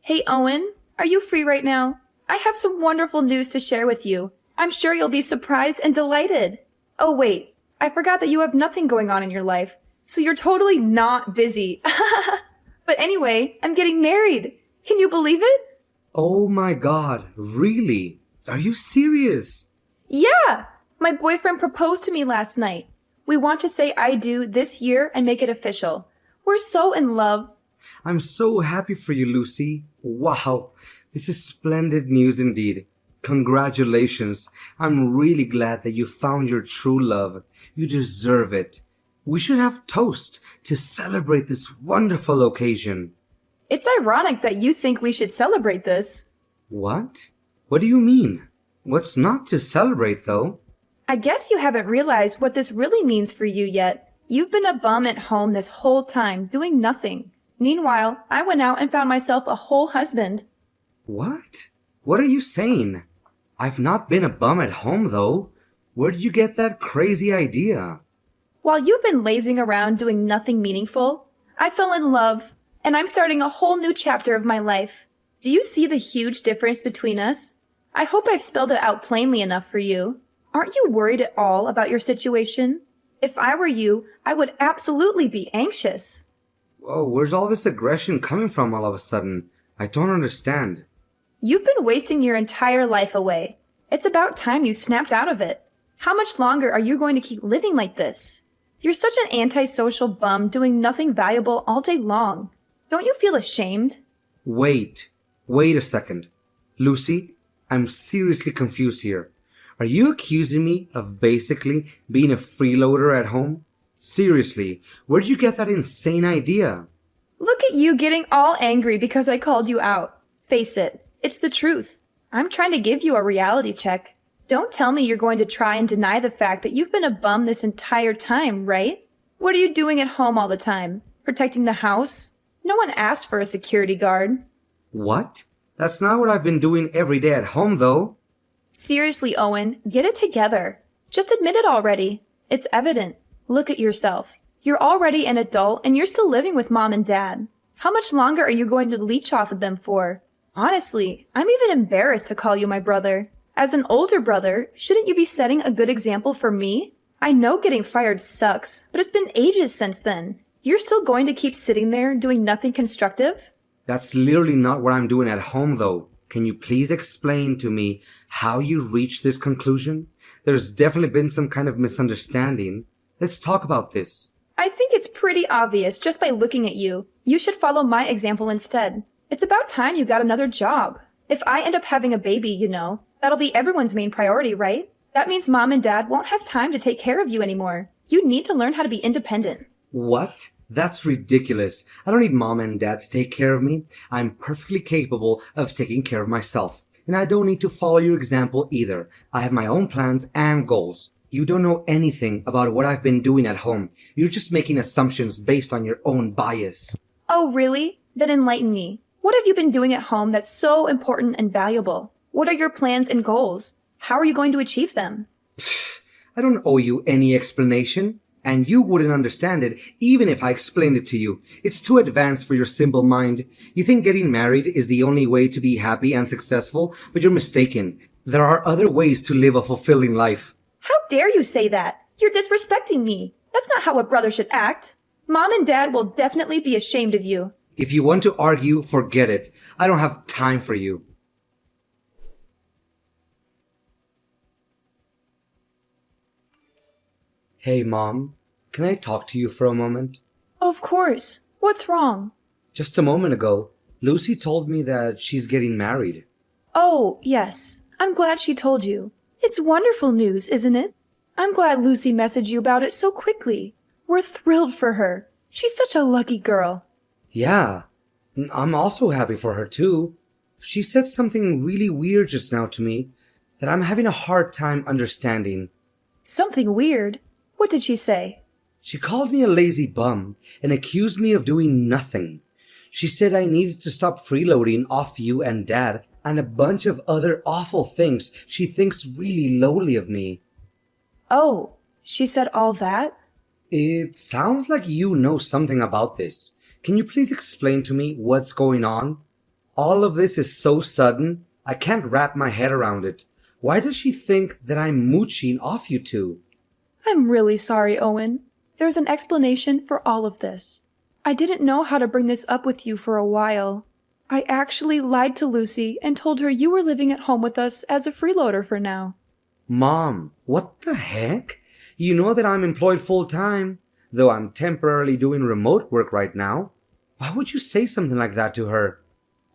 Hey Owen, are you free right now? I have some wonderful news to share with you. I'm sure you'll be surprised and delighted. Oh wait, I forgot that you have nothing going on in your life, so you're totally not busy. But anyway, I'm getting married. Can you believe it? Oh my god, really? Are you serious? Yeah! My boyfriend proposed to me last night. We want to say I do this year and make it official. We're so in love. I'm so happy for you, Lucy. Wow, this is splendid news indeed. Congratulations. I'm really glad that you found your true love. You deserve it. We should have toast to celebrate this wonderful occasion. It's ironic that you think we should celebrate this. What? What do you mean? What's not to celebrate, though? I guess you haven't realized what this really means for you yet. You've been a bum at home this whole time, doing nothing. Meanwhile, I went out and found myself a whole husband. What? What are you saying? I've not been a bum at home, though. Where did you get that crazy idea? While you've been lazing around doing nothing meaningful, I fell in love, and I'm starting a whole new chapter of my life. Do you see the huge difference between us? I hope I've spelled it out plainly enough for you. Aren't you worried at all about your situation? If I were you, I would absolutely be anxious. Whoa, where's all this aggression coming from all of a sudden? I don't understand. You've been wasting your entire life away. It's about time you snapped out of it. How much longer are you going to keep living like this? You're such an antisocial bum doing nothing valuable all day long. Don't you feel ashamed? Wait a second. Lucy, I'm seriously confused here. Are you accusing me of basically being a freeloader at home? Seriously, where did you get that insane idea? Look at you getting all angry because I called you out. Face it, it's the truth. I'm trying to give you a reality check. Don't tell me you're going to try and deny the fact that you've been a bum this entire time, right? What are you doing at home all the time? Protecting the house? No one asked for a security guard. What? That's not what I've been doing every day at home, though. Seriously, Owen, get it together. Just admit it already. It's evident. Look at yourself. You're already an adult and you're still living with mom and dad. How much longer are you going to leech off of them for? Honestly, I'm even embarrassed to call you my brother. As an older brother, shouldn't you be setting a good example for me? I know getting fired sucks, but it's been ages since then. You're still going to keep sitting there doing nothing constructive? That's literally not what I'm doing at home, though. Can you please explain to me how you reached this conclusion? There's definitely been some kind of misunderstanding. Let's talk about this. I think it's pretty obvious just by looking at you. You should follow my example instead. It's about time you got another job. If I end up having a baby, that'll be everyone's main priority, right? That means mom and dad won't have time to take care of you anymore. You need to learn how to be independent. What? That's ridiculous. I don't need mom and dad to take care of me. I'm perfectly capable of taking care of myself. And I don't need to follow your example either. I have my own plans and goals. You don't know anything about what I've been doing at home. You're just making assumptions based on your own bias. Oh, really? Then enlighten me. What have you been doing at home that's so important and valuable? What are your plans and goals? How are you going to achieve them? I don't owe you any explanation. And you wouldn't understand it even if I explained it to you. It's too advanced for your simple mind. You think getting married is the only way to be happy and successful, but you're mistaken. There are other ways to live a fulfilling life. How dare you say that? You're disrespecting me. That's not how a brother should act. Mom and dad will definitely be ashamed of you. If you want to argue, forget it. I don't have time for you. Hey, Mom. Can I talk to you for a moment? Of course. What's wrong? Just a moment ago, Lucy told me that she's getting married. Oh, yes. I'm glad she told you. It's wonderful news, isn't it? I'm glad Lucy messaged you about it so quickly. We're thrilled for her. She's such a lucky girl. Yeah, I'm also happy for her too. She said something really weird just now to me that I'm having a hard time understanding. Something weird? What did she say? She called me a lazy bum and accused me of doing nothing. She said I needed to stop freeloading off you and Dad and a bunch of other awful things she thinks really lowly of me. Oh, she said all that? It sounds like you know something about this. Can you please explain to me what's going on? All of this is so sudden, I can't wrap my head around it. Why does she think that I'm mooching off you two? I'm really sorry, Owen. There's an explanation for all of this. I didn't know how to bring this up with you for a while. I actually lied to Lucy and told her you were living at home with us as a freeloader for now. Mom, what the heck? You know that I'm employed full-time, though I'm temporarily doing remote work right now. Why would you say something like that to her?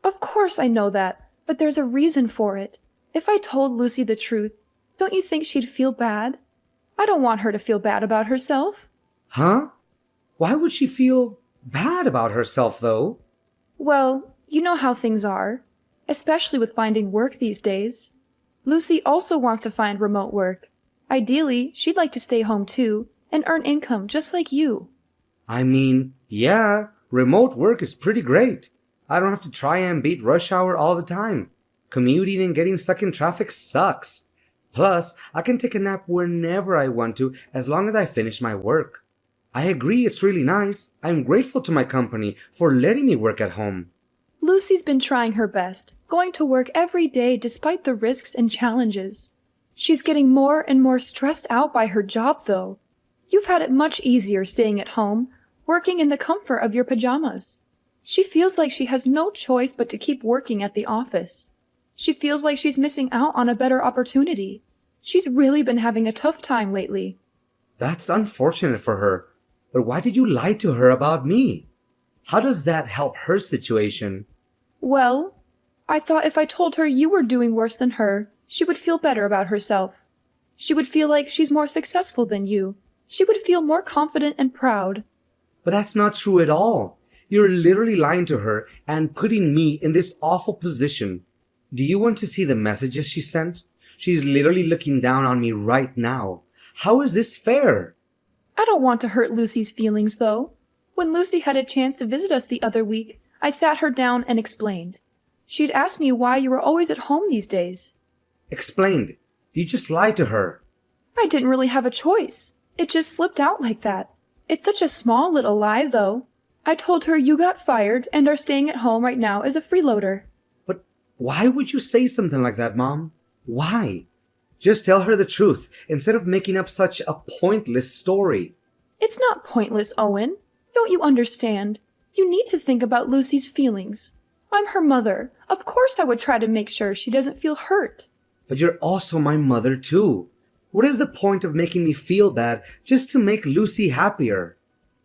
Of course I know that, but there's a reason for it. If I told Lucy the truth, don't you think she'd feel bad? I don't want her to feel bad about herself. Huh? Why would she feel bad about herself, though? Well, you know how things are, especially with finding work these days. Lucy also wants to find remote work. Ideally, she'd like to stay home too and earn income just like you. I mean, yeah, remote work is pretty great. I don't have to try and beat rush hour all the time. Commuting and getting stuck in traffic sucks. Plus, I can take a nap whenever I want to as long as I finish my work. I agree it's really nice. I'm grateful to my company for letting me work at home. Lucy's been trying her best, going to work every day despite the risks and challenges. She's getting more and more stressed out by her job, though. You've had it much easier staying at home, working in the comfort of your pajamas. She feels like she has no choice but to keep working at the office. She feels like she's missing out on a better opportunity. She's really been having a tough time lately. That's unfortunate for her. But why did you lie to her about me? How does that help her situation? Well, I thought if I told her you were doing worse than her, she would feel better about herself. She would feel like she's more successful than you. She would feel more confident and proud. But that's not true at all. You're literally lying to her and putting me in this awful position. Do you want to see the messages she sent? She's literally looking down on me right now. How is this fair? I don't want to hurt Lucy's feelings, though. When Lucy had a chance to visit us the other week, I sat her down and explained. She'd asked me why you were always at home these days. Explained. You just lied to her. I didn't really have a choice. It just slipped out like that. It's such a small little lie, though. I told her you got fired and are staying at home right now as a freeloader. But why would you say something like that, Mom? Why? Just tell her the truth instead of making up such a pointless story. It's not pointless, Owen. Don't you understand? You need to think about Lucy's feelings. I'm her mother. Of course I would try to make sure she doesn't feel hurt. But you're also my mother, too. What is the point of making me feel bad just to make Lucy happier?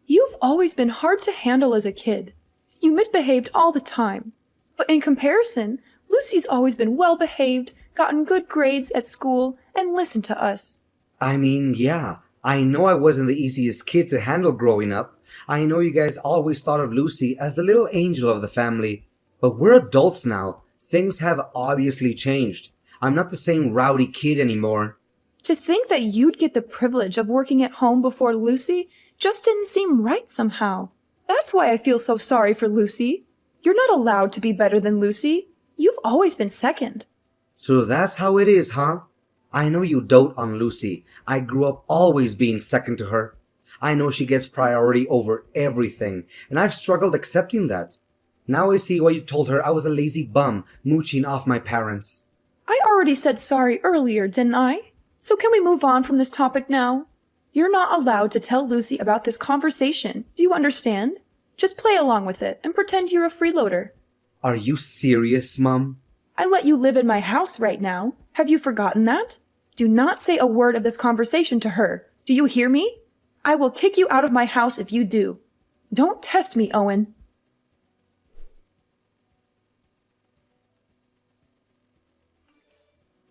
You've always been hard to handle as a kid. You misbehaved all the time. But in comparison, Lucy's always been well-behaved, gotten good grades at school, and listened to us. I mean, yeah, I know I wasn't the easiest kid to handle growing up. I know you guys always thought of Lucy as the little angel of the family. But we're adults now. Things have obviously changed. I'm not the same rowdy kid anymore. To think that you'd get the privilege of working at home before Lucy just didn't seem right somehow. That's why I feel so sorry for Lucy. You're not allowed to be better than Lucy. You've always been second. So that's how it is, huh? I know you dote on Lucy. I grew up always being second to her. I know she gets priority over everything, and I've struggled accepting that. Now I see why you told her I was a lazy bum mooching off my parents. I already said sorry earlier, didn't I? So can we move on from this topic now? You're not allowed to tell Lucy about this conversation. Do you understand? Just play along with it and pretend you're a freeloader. Are you serious, Mom? I let you live in my house right now. Have you forgotten that? Do not say a word of this conversation to her. Do you hear me? I will kick you out of my house if you do. Don't test me, Owen.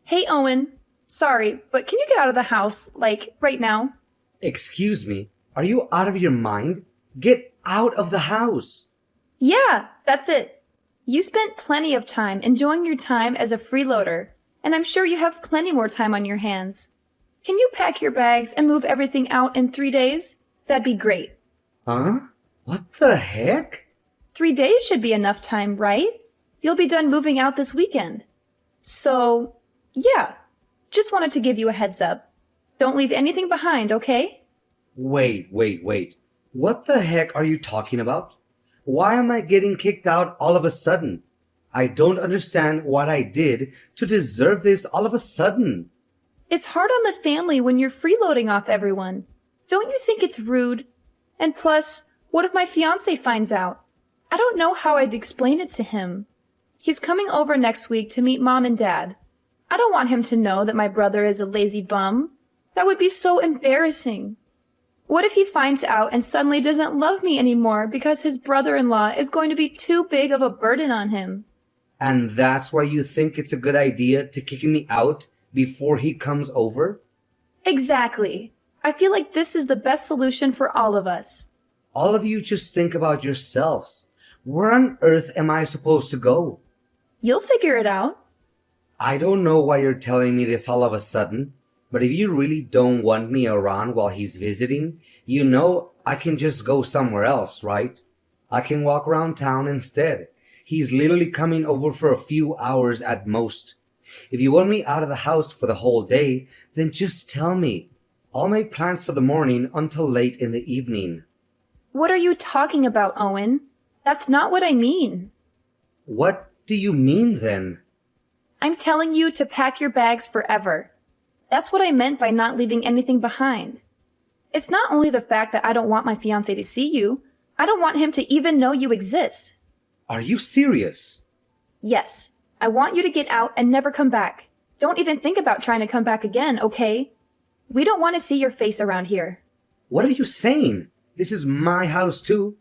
Hey, Owen. Sorry, but can you get out of the house, like, right now? Excuse me, are you out of your mind? Get out of the house. Yeah, that's it. You spent plenty of time enjoying your time as a freeloader, and I'm sure you have plenty more time on your hands. Can you pack your bags and move everything out in 3 days? That'd be great. Huh? What the heck? 3 days should be enough time, right? You'll be done moving out this weekend. So, yeah, just wanted to give you a heads up. Don't leave anything behind, okay? Wait. What the heck are you talking about? Why am I getting kicked out all of a sudden? I don't understand what I did to deserve this all of a sudden. It's hard on the family when you're freeloading off everyone. Don't you think it's rude? And plus, what if my fiancé finds out? I don't know how I'd explain it to him. He's coming over next week to meet Mom and Dad. I don't want him to know that my brother is a lazy bum. That would be so embarrassing. What if he finds out and suddenly doesn't love me anymore because his brother-in-law is going to be too big of a burden on him? And that's why you think it's a good idea to kick me out before he comes over? Exactly. I feel like this is the best solution for all of us. All of you just think about yourselves. Where on earth am I supposed to go? You'll figure it out. I don't know why you're telling me this all of a sudden, but if you really don't want me around while he's visiting, you know I can just go somewhere else, right? I can walk around town instead. He's literally coming over for a few hours at most. If you want me out of the house for the whole day, then just tell me. I'll make plans for the morning until late in the evening. What are you talking about, Owen? That's not what I mean. What do you mean then? I'm telling you to pack your bags forever. That's what I meant by not leaving anything behind. It's not only the fact that I don't want my fiancé to see you, I don't want him to even know you exist. Are you serious? Yes, I want you to get out and never come back. Don't even think about trying to come back again, okay? We don't want to see your face around here. What are you saying? This is my house too.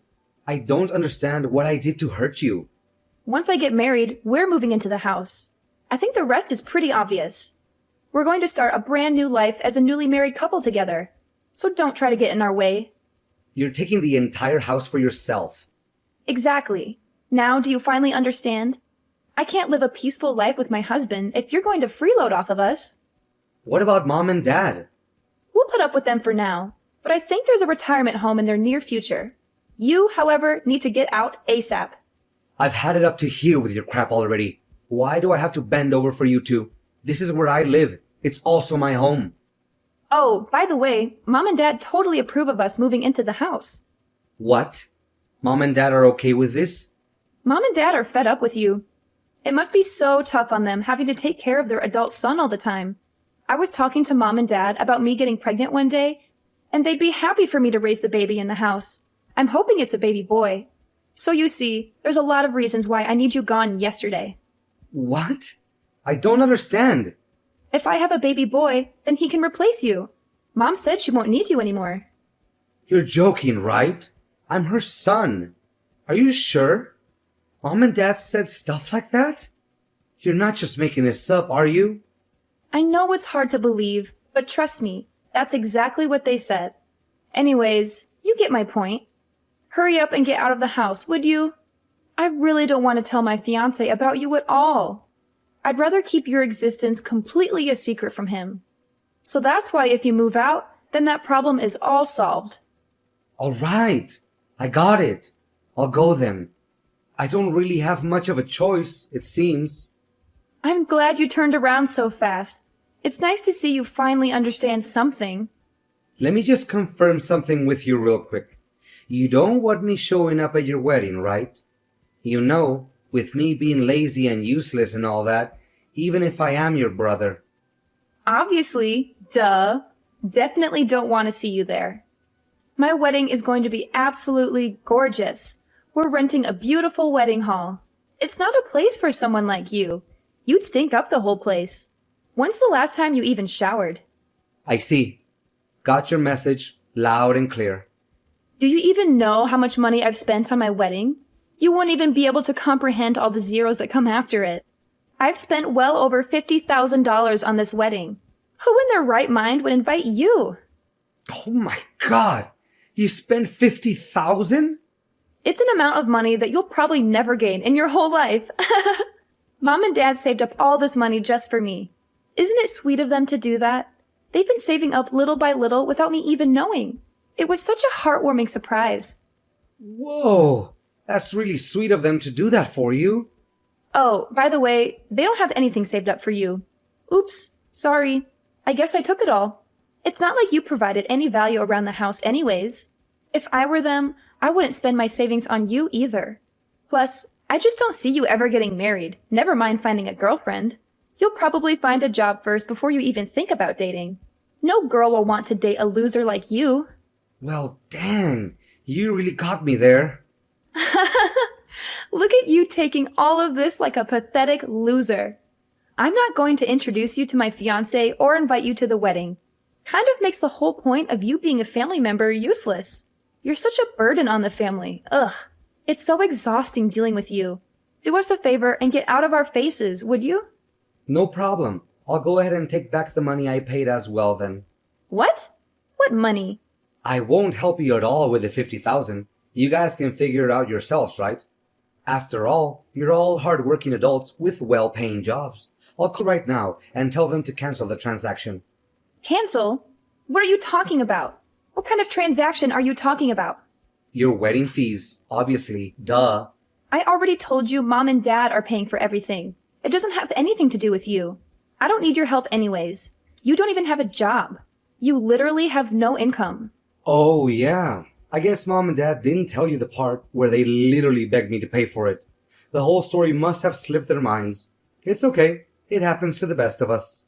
I don't understand what I did to hurt you. Once I get married, we're moving into the house. I think the rest is pretty obvious. We're going to start a brand new life as a newly married couple together. So don't try to get in our way. You're taking the entire house for yourself. Exactly. Now do you finally understand? I can't live a peaceful life with my husband if you're going to freeload off of us. What about Mom and Dad? We'll put up with them for now, but I think there's a retirement home in their near future. You, however, need to get out ASAP. I've had it up to here with your crap already. Why do I have to bend over for you two? This is where I live. It's also my home. Oh, by the way, Mom and Dad totally approve of us moving into the house. What? Mom and Dad are okay with this? Mom and Dad are fed up with you. It must be so tough on them having to take care of their adult son all the time. I was talking to Mom and Dad about me getting pregnant one day, and they'd be happy for me to raise the baby in the house. I'm hoping it's a baby boy. So you see, there's a lot of reasons why I need you gone yesterday. What? I don't understand. If I have a baby boy, then he can replace you. Mom said she won't need you anymore. You're joking, right? I'm her son. Are you sure? Mom and Dad said stuff like that? You're not just making this up, are you? I know it's hard to believe, but trust me, that's exactly what they said. Anyways, you get my point. Hurry up and get out of the house, would you? I really don't want to tell my fiancé about you at all. I'd rather keep your existence completely a secret from him. So that's why if you move out, then that problem is all solved. All right. I got it. I'll go then. I don't really have much of a choice, it seems. I'm glad you turned around so fast. It's nice to see you finally understand something. Let me just confirm something with you real quick. You don't want me showing up at your wedding, right? You know, with me being lazy and useless and all that, even if I am your brother. Obviously, duh. Definitely don't want to see you there. My wedding is going to be absolutely gorgeous. We're renting a beautiful wedding hall. It's not a place for someone like you. You'd stink up the whole place. When's the last time you even showered? I see. Got your message loud and clear. Do you even know how much money I've spent on my wedding? You won't even be able to comprehend all the zeros that come after it. I've spent well over $50,000 on this wedding. Who in their right mind would invite you? Oh my God! You spent $50,000? It's an amount of money that you'll probably never gain in your whole life. Mom and Dad saved up all this money just for me. Isn't it sweet of them to do that? They've been saving up little by little without me even knowing. It was such a heartwarming surprise. Whoa! That's really sweet of them to do that for you. Oh, by the way, they don't have anything saved up for you. Oops, sorry. I guess I took it all. It's not like you provided any value around the house anyways. If I were them, I wouldn't spend my savings on you either. Plus, I just don't see you ever getting married, never mind finding a girlfriend. You'll probably find a job first before you even think about dating. No girl will want to date a loser like you. Well, dang, you really got me there. Look at you taking all of this like a pathetic loser. I'm not going to introduce you to my fiancé or invite you to the wedding. Kind of makes the whole point of you being a family member useless. You're such a burden on the family. Ugh. It's so exhausting dealing with you. Do us a favor and get out of our faces, would you? No problem. I'll go ahead and take back the money I paid as well then. What? What money? I won't help you at all with the 50,000. You guys can figure it out yourselves, right? After all, you're all hard-working adults with well-paying jobs. I'll call right now and tell them to cancel the transaction. Cancel? What are you talking about? What kind of transaction are you talking about? Your wedding fees, obviously. Duh. I already told you Mom and Dad are paying for everything. It doesn't have anything to do with you. I don't need your help anyways. You don't even have a job. You literally have no income. Oh, yeah. I guess Mom and Dad didn't tell you the part where they literally begged me to pay for it. The whole story must have slipped their minds. It's okay. It happens to the best of us.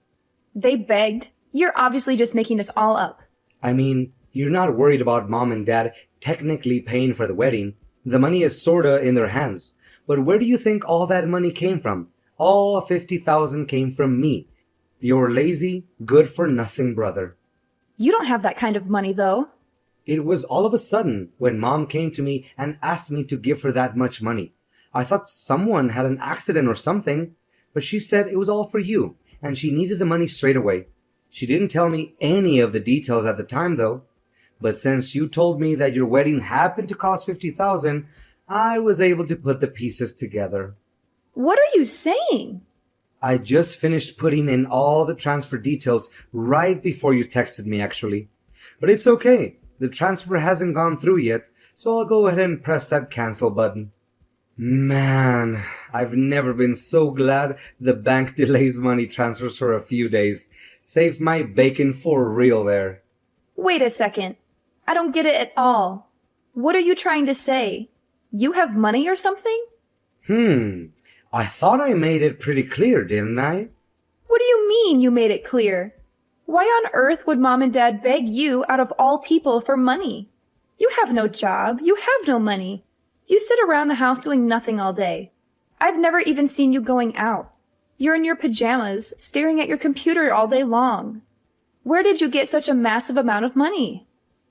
They begged? You're obviously just making this all up. I mean, you're not worried about Mom and Dad technically paying for the wedding. The money is sorta in their hands. But where do you think all that money came from? All 50,000 came from me. Your lazy, good-for-nothing brother. You don't have that kind of money, though. It was all of a sudden when Mom came to me and asked me to give her that much money. I thought someone had an accident or something, but she said it was all for you, and she needed the money straight away. She didn't tell me any of the details at the time, though. But since you told me that your wedding happened to cost 50,000, I was able to put the pieces together. What are you saying? I just finished putting in all the transfer details right before you texted me, actually. But it's okay. The transfer hasn't gone through yet, so I'll go ahead and press that cancel button. Man, I've never been so glad the bank delays money transfers for a few days. Saved my bacon for real there. Wait a second. I don't get it at all. What are you trying to say? You have money or something? I thought I made it pretty clear, didn't I? What do you mean you made it clear? Why on earth would Mom and Dad beg you out of all people for money? You have no job. You have no money. You sit around the house doing nothing all day. I've never even seen you going out. You're in your pajamas, staring at your computer all day long. Where did you get such a massive amount of money?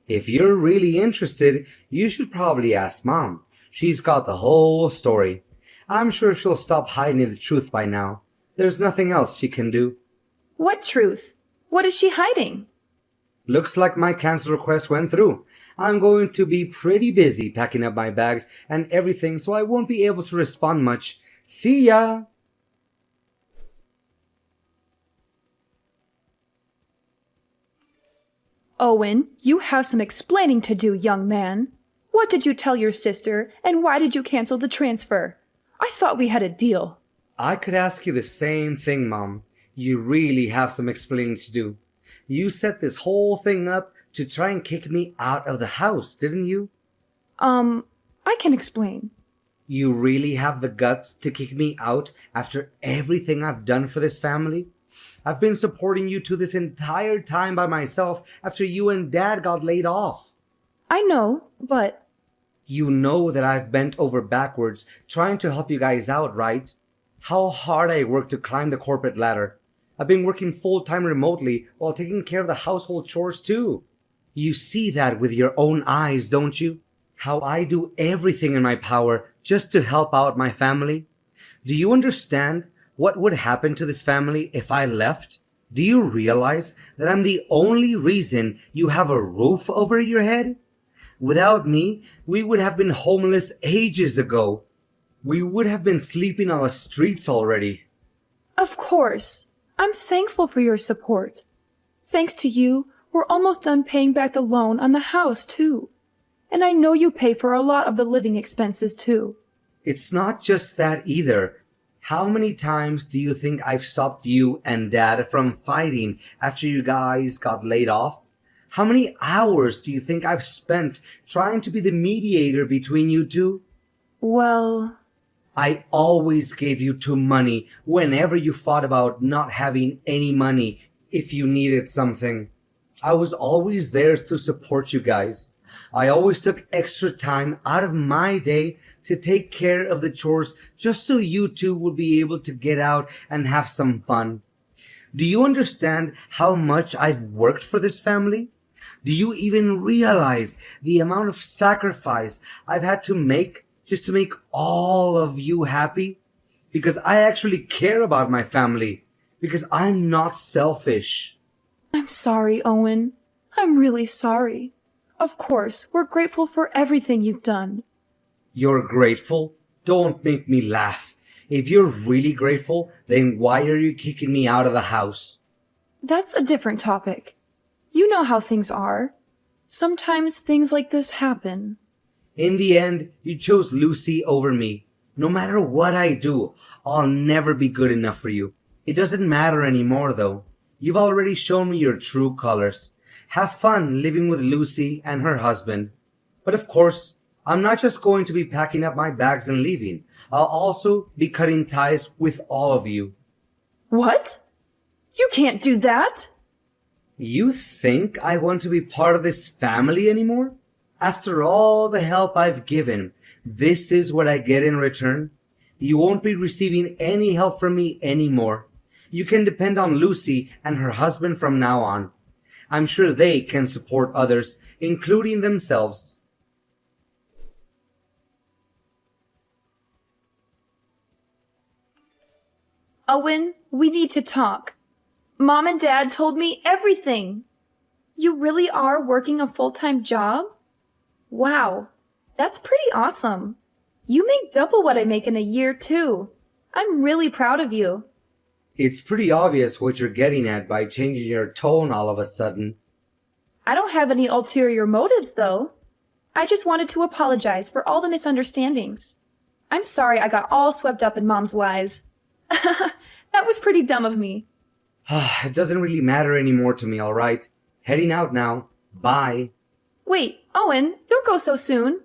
If you're really interested, you should probably ask Mom. She's got the whole story. I'm sure she'll stop hiding the truth by now. There's nothing else she can do. What truth? What is she hiding? Looks like my cancel request went through. I'm going to be pretty busy packing up my bags and everything, so I won't be able to respond much. See ya! Owen, you have some explaining to do, young man. What did you tell your sister, and why did you cancel the transfer? I thought we had a deal. I could ask you the same thing, Mom. You really have some explaining to do. You set this whole thing up to try and kick me out of the house, didn't you? I can explain. You really have the guts to kick me out after everything I've done for this family? I've been supporting you two this entire time by myself after you and Dad got laid off. I know, but... You know that I've bent over backwards trying to help you guys out, right? How hard I worked to climb the corporate ladder. I've been working full-time remotely while taking care of the household chores too. You see that with your own eyes, don't you? How I do everything in my power just to help out my family. Do you understand what would happen to this family if I left? Do you realize that I'm the only reason you have a roof over your head? Without me, we would have been homeless ages ago. We would have been sleeping on the streets already. Of course. I'm thankful for your support. Thanks to you, we're almost done paying back the loan on the house, too. And I know you pay for a lot of the living expenses, too. It's not just that either. How many times do you think I've stopped you and Dad from fighting after you guys got laid off? How many hours do you think I've spent trying to be the mediator between you two? Well, I always gave you two money whenever you fought about not having any money if you needed something. I was always there to support you guys. I always took extra time out of my day to take care of the chores just so you two would be able to get out and have some fun. Do you understand how much I've worked for this family? Do you even realize the amount of sacrifice I've had to make just to make all of you happy? Because I actually care about my family. Because I'm not selfish. I'm sorry, Owen. I'm really sorry. Of course, we're grateful for everything you've done. You're grateful? Don't make me laugh. If you're really grateful, then why are you kicking me out of the house? That's a different topic. You know how things are. Sometimes things like this happen. In the end, you chose Lucy over me. No matter what I do, I'll never be good enough for you. It doesn't matter anymore, though. You've already shown me your true colors. Have fun living with Lucy and her husband. But of course, I'm not just going to be packing up my bags and leaving. I'll also be cutting ties with all of you. What? You can't do that! You think I want to be part of this family anymore? After all the help I've given, this is what I get in return? You won't be receiving any help from me anymore. You can depend on Lucy and her husband from now on. I'm sure they can support others, including themselves. Owen, we need to talk. Mom and Dad told me everything. You really are working a full-time job? Wow, that's pretty awesome. You make double what I make in a year, too. I'm really proud of you. It's pretty obvious what you're getting at by changing your tone all of a sudden. I don't have any ulterior motives, though. I just wanted to apologize for all the misunderstandings. I'm sorry I got all swept up in Mom's lies. That was pretty dumb of me. It doesn't really matter anymore to me, alright? Heading out now. Bye. Wait, Owen, don't go so soon.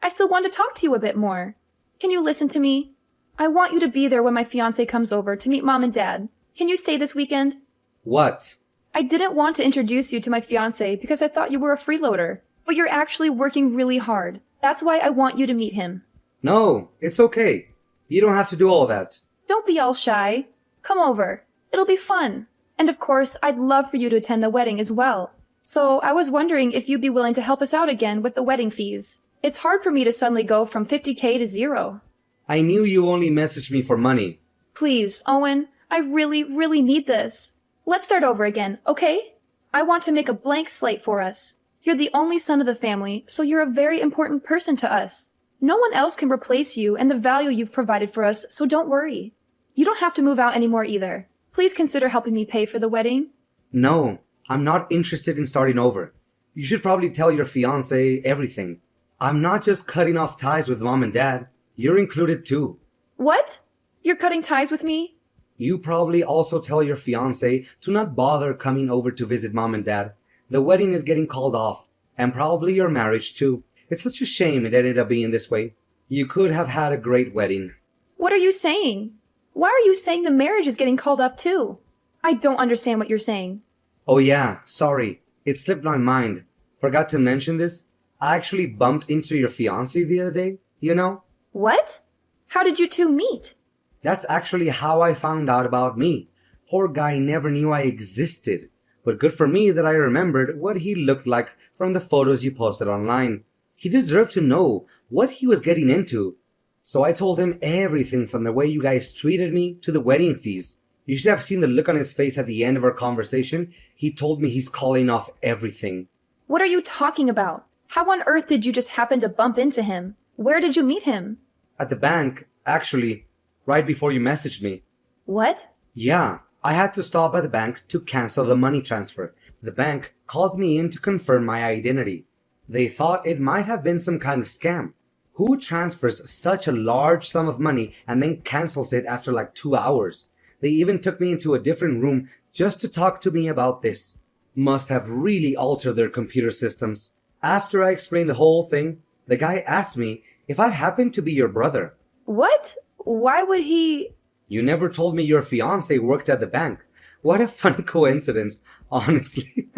I still want to talk to you a bit more. Can you listen to me? I want you to be there when my fiancé comes over to meet Mom and Dad. Can you stay this weekend? What? I didn't want to introduce you to my fiancé because I thought you were a freeloader, but you're actually working really hard. That's why I want you to meet him. No, it's okay. You don't have to do all that. Don't be all shy. Come over. It'll be fun. And of course, I'd love for you to attend the wedding as well. So I was wondering if you'd be willing to help us out again with the wedding fees. It's hard for me to suddenly go from $50K to zero. I knew you only messaged me for money. Please, Owen, I really, really need this. Let's start over again, okay? I want to make a blank slate for us. You're the only son of the family, so you're a very important person to us. No one else can replace you and the value you've provided for us, so don't worry. You don't have to move out anymore either. Please consider helping me pay for the wedding. No, I'm not interested in starting over. You should probably tell your fiancé everything. I'm not just cutting off ties with Mom and Dad. You're included too. What? You're cutting ties with me? You probably also tell your fiancé to not bother coming over to visit Mom and Dad. The wedding is getting called off. And probably your marriage too. It's such a shame it ended up being this way. You could have had a great wedding. What are you saying? Why are you saying the marriage is getting called off too? I don't understand what you're saying. Oh yeah, sorry. It slipped my mind. Forgot to mention this. I actually bumped into your fiancé the other day, you know? What? How did you two meet? That's actually how I found out about me. Poor guy never knew I existed. But good for me that I remembered what he looked like from the photos you posted online. He deserved to know what he was getting into. So I told him everything from the way you guys treated me to the wedding fees. You should have seen the look on his face at the end of our conversation. He told me he's calling off everything. What are you talking about? How on earth did you just happen to bump into him? Where did you meet him? At the bank, actually, right before you messaged me. What? Yeah, I had to stop by the bank to cancel the money transfer. The bank called me in to confirm my identity. They thought it might have been some kind of scam. Who transfers such a large sum of money and then cancels it after like 2 hours? They even took me into a different room just to talk to me about this. Must have really altered their computer systems. After I explained the whole thing, the guy asked me if I happened to be your brother. What? Why would he? You never told me your fiancé worked at the bank. What a funny coincidence, honestly.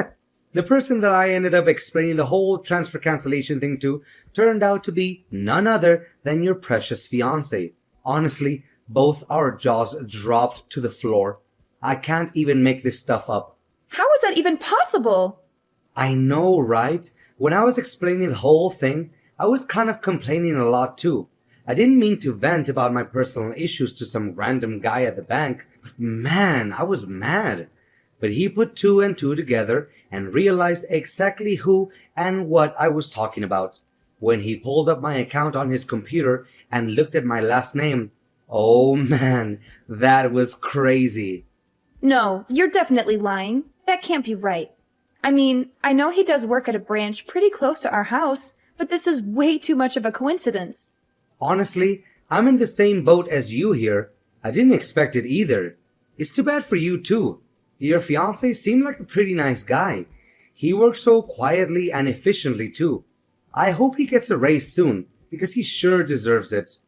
The person that I ended up explaining the whole transfer cancellation thing to turned out to be none other than your precious fiancé. Honestly, both our jaws dropped to the floor. I can't even make this stuff up. How is that even possible? I know, right? When I was explaining the whole thing, I was kind of complaining a lot too. I didn't mean to vent about my personal issues to some random guy at the bank, but man, I was mad. But he put two and two together and realized exactly who and what I was talking about. When he pulled up my account on his computer and looked at my last name, oh man, that was crazy. No, you're definitely lying. That can't be right. I mean, I know he does work at a branch pretty close to our house, but this is way too much of a coincidence. Honestly, I'm in the same boat as you here. I didn't expect it either. It's too bad for you too. Your fiancé seemed like a pretty nice guy. He works so quietly and efficiently too. I hope he gets a raise soon, because he sure deserves it.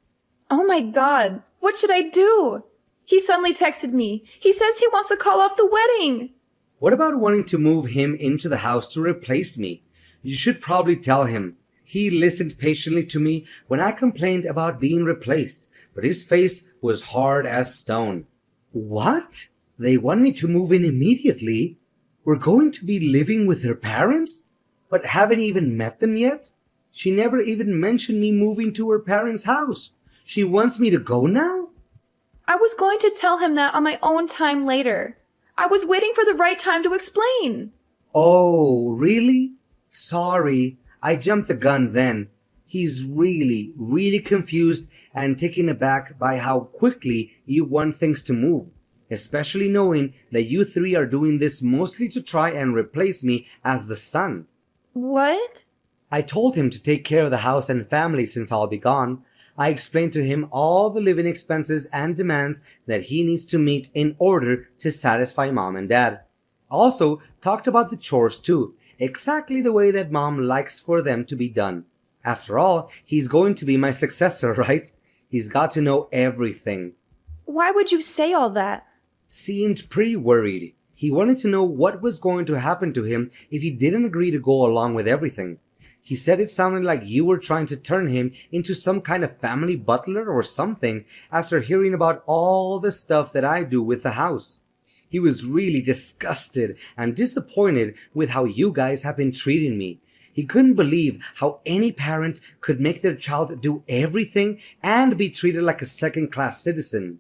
Oh my god, what should I do? He suddenly texted me. He says he wants to call off the wedding. What about wanting to move him into the house to replace me? You should probably tell him. He listened patiently to me when I complained about being replaced, but his face was hard as stone. What? They want me to move in immediately? We're going to be living with their parents? But haven't even met them yet? She never even mentioned me moving to her parents' house. She wants me to go now? I was going to tell him that on my own time later. I was waiting for the right time to explain. Oh, really? Sorry, I jumped the gun then. He's really confused and taken aback by how quickly you want things to move, especially knowing that you three are doing this mostly to try and replace me as the son. What? I told him to take care of the house and family since I'll be gone. I explained to him all the living expenses and demands that he needs to meet in order to satisfy mom and dad. Also, talked about the chores too, exactly the way that mom likes for them to be done. After all, he's going to be my successor, right? He's got to know everything. Why would you say all that? Seemed pretty worried. He wanted to know what was going to happen to him if he didn't agree to go along with everything. He said it sounded like you were trying to turn him into some kind of family butler or something after hearing about all the stuff that I do with the house. He was really disgusted and disappointed with how you guys have been treating me. He couldn't believe how any parent could make their child do everything and be treated like a second-class citizen.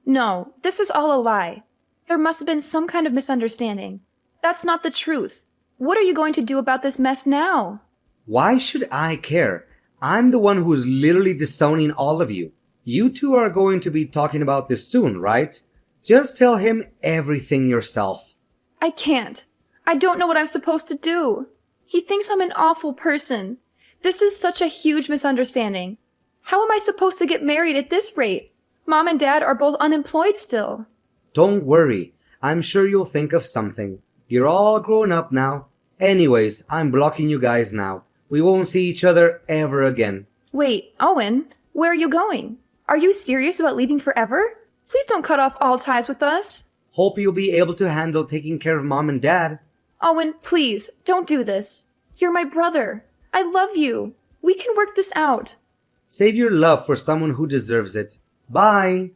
No, this is all a lie. There must have been some kind of misunderstanding. That's not the truth. What are you going to do about this mess now? Why should I care? I'm the one who is literally disowning all of you. You two are going to be talking about this soon, right? Just tell him everything yourself. I can't. I don't know what I'm supposed to do. He thinks I'm an awful person. This is such a huge misunderstanding. How am I supposed to get married at this rate? Mom and Dad are both unemployed still. Don't worry. I'm sure you'll think of something. You're all grown up now. Anyways, I'm blocking you guys now. We won't see each other ever again. Wait, Owen, where are you going? Are you serious about leaving forever? Please don't cut off all ties with us. Hope you'll be able to handle taking care of mom and dad. Owen, please, don't do this. You're my brother. I love you. We can work this out. Save your love for someone who deserves it. Bye.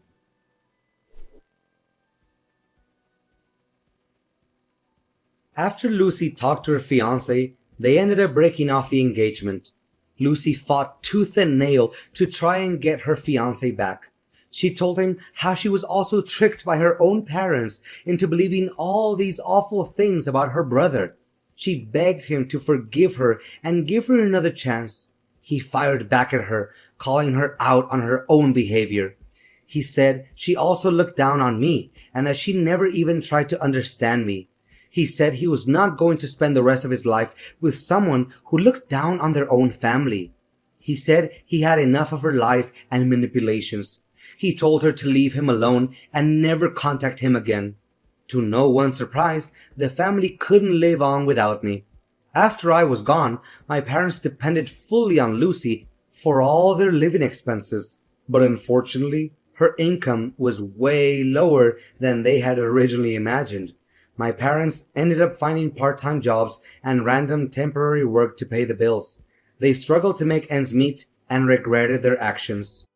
After Lucy talked to her fiancé, they ended up breaking off the engagement. Lucy fought tooth and nail to try and get her fiancé back. She told him how she was also tricked by her own parents into believing all these awful things about her brother. She begged him to forgive her and give her another chance. He fired back at her, calling her out on her own behavior. He said she also looked down on me and that she never even tried to understand me. He said he was not going to spend the rest of his life with someone who looked down on their own family. He said he had enough of her lies and manipulations. He told her to leave him alone and never contact him again. To no one's surprise, the family couldn't live on without me. After I was gone, my parents depended fully on Lucy for all their living expenses. But unfortunately, her income was way lower than they had originally imagined. My parents ended up finding part-time jobs and random temporary work to pay the bills. They struggled to make ends meet and regretted their actions.